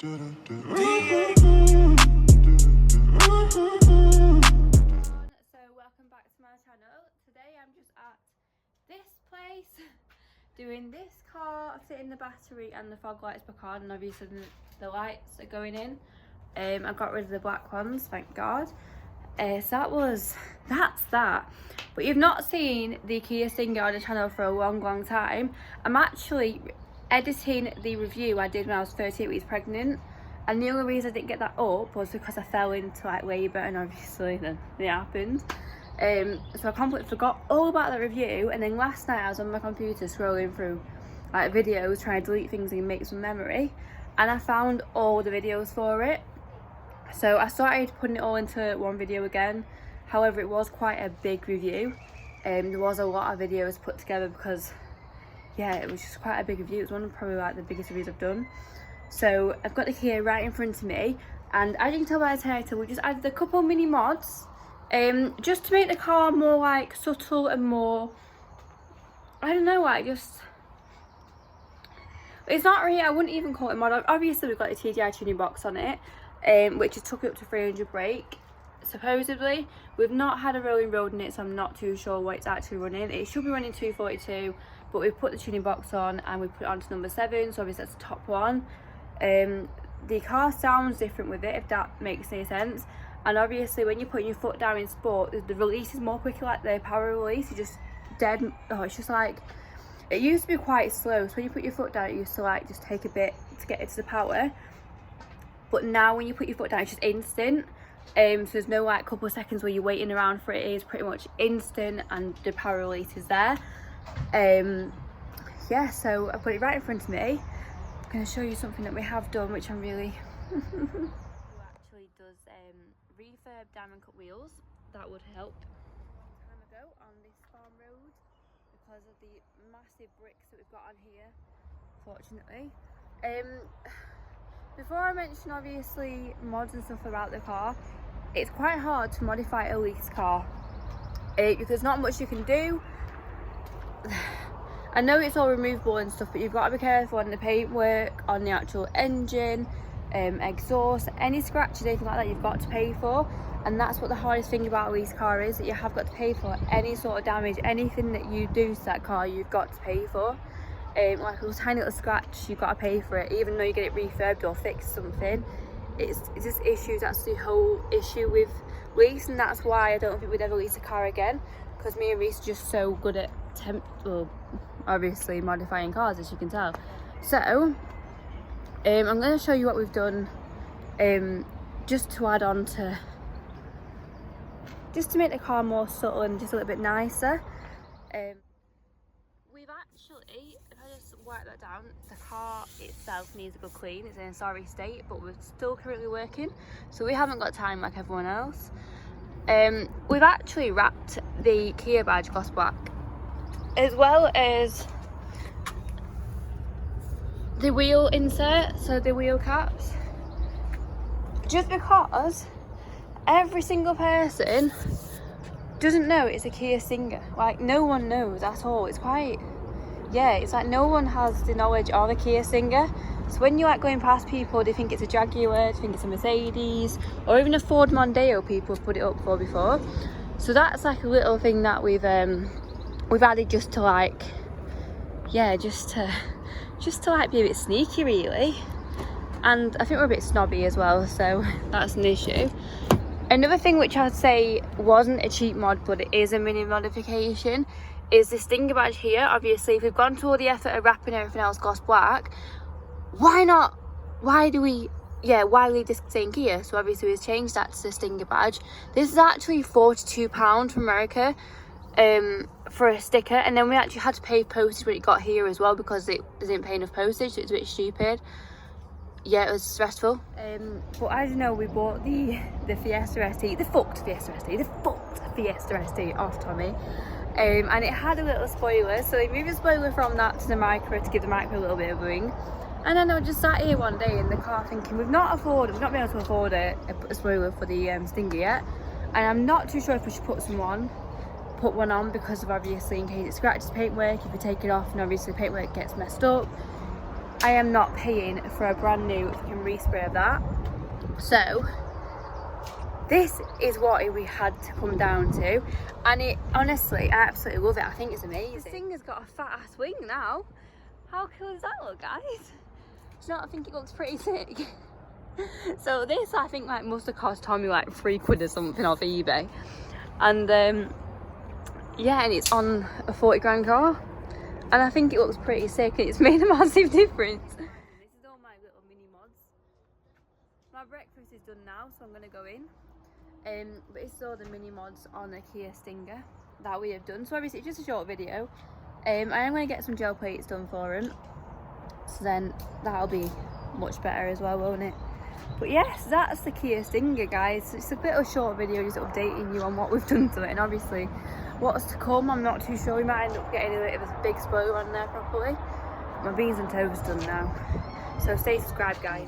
Welcome back to my channel. Today I'm just at this place doing this car, fitting the battery and the fog lights back on, and obviously the lights are going in. I got rid of the black ones, thank God. So that's that. But you've not seen the Kia Stinger on the channel for a long time. I'm actually editing the review I did when I was 38 weeks pregnant, and the only reason I didn't get that up was because I fell into like labour, and obviously then it happened. So I completely forgot all about that review, and then last night I was on my computer scrolling through like videos, trying to delete things and make some memory, and I found all the videos for it. So I started putting it all into one video again. However, it was quite a big review. There was a lot of videos put together because, yeah, it was just quite a big review. It was one of probably like the biggest reviews I've done. So I've got the Kia right in front of me, and as you can tell by the title, we just added a couple mini mods, just to make the car more like subtle and more, I don't know, like just, it's not really, I wouldn't even call it a mod. Obviously we've got the TDI tuning box on it, which has took it up to 300 brake. Supposedly we've not had a rolling road in it, so I'm not too sure what it's actually running. It should be running 242, but we've put the tuning box on and we put it onto number 7, so obviously that's the top one. The car sounds different with it, if that makes any sense. And obviously when you're putting your foot down in sport, the release is more quicker, like the power release is just dead. Oh, it's just like, it used to be quite slow, so when you put your foot down it used to like just take a bit to get into the power, but now when you put your foot down it's just instant. So there's no like couple of seconds where you're waiting around for it. It is pretty much instant and the power release is there. Yeah, so I've got it right in front of me. I'm going to show you something that we have done, which I'm really who actually does refurb diamond cut wheels. That would help. A long time ago on this farm road, because of the massive bricks that we've got on here, fortunately. Before I mention obviously mods and stuff about the car, it's quite hard to modify a lease car. There's not much you can do. I know it's all removable and stuff, but you've got to be careful on the paintwork, on the actual engine, exhaust, any scratches, anything like that you've got to pay for. And that's what the hardest thing about a lease car is, that you have got to pay for any sort of damage. Anything that you do to that car you've got to pay for. Like a tiny little scratch, you've got to pay for it, even though you get it refurbed or fixed something. It's just issues. That's the whole issue with lease, and that's why I don't think we'd ever lease a car again, because me and Reese are just so good at obviously modifying cars, as you can tell. So I'm going to show you what we've done, just to add on to, just to make the car more subtle and just a little bit nicer. We've actually, if I just wipe that down, the car itself needs a good clean. It's in a sorry state, but we're still currently working, so we haven't got time like everyone else. We've actually wrapped the Kia badge gloss black, as well as the wheel insert, so the wheel caps, just because every single person doesn't know it's a Kia Stinger. Like, no one knows at all. It's quite, yeah, it's like no one has the knowledge of a Kia Stinger. So when you're like going past people, they think it's a Jaguar, they think it's a Mercedes, or even a Ford Mondeo people have put it up for before. So that's like a little thing that we've added just to like, yeah, just to like be a bit sneaky really. And I think we're a bit snobby as well, so that's an issue. Another thing which I'd say wasn't a cheap mod, but it is a mini modification, is the Stinger badge here. Obviously, if we've gone to all the effort of wrapping everything else gloss black, why leave this saying Kia? So obviously we've changed that to the Stinger badge. This is actually £42 from America for a sticker, and then we actually had to pay postage when it got here as well, because it didn't pay enough postage, so it's a bit stupid. Yeah, it was stressful. But as you know, we bought the Fiesta ST, the fucked Fiesta ST off Tommy. And it had a little spoiler, so they moved the spoiler from that to the Micra to give the Micra a little bit of a wing. And then I just sat here one day in the car thinking, we've not been able to afford a spoiler for the Stinger yet, and I'm not too sure if we should put one on, because of obviously in case it scratches paintwork, if you take it off and obviously the paintwork gets messed up. I am not paying for a brand new fucking respray of that. So this is what we had to come down to, and it honestly, I absolutely love it. I think it's amazing. This thing has got a fat ass wing now. How cool does that look, guys? Do you not think it looks pretty sick? So this, I think, like, must have cost Tommy like £3 or something off eBay, and yeah, and it's on a 40 grand car, and I think it looks pretty sick. It's made a massive difference. This is all my little mini mods. My breakfast is done now, so I'm gonna go in. But it's all the mini mods on the Kia Stinger that we have done. So obviously it's just a short video. I am going to get some gel plates done for him, so then that'll be much better as well, won't it? But yes, that's the Kia Stinger, guys. It's a bit of a short video, just updating you on what we've done to it, and obviously what's to come. I'm not too sure. We might end up getting a bit of a big spoiler on there properly. My beans and toast done now, so stay subscribed, guys.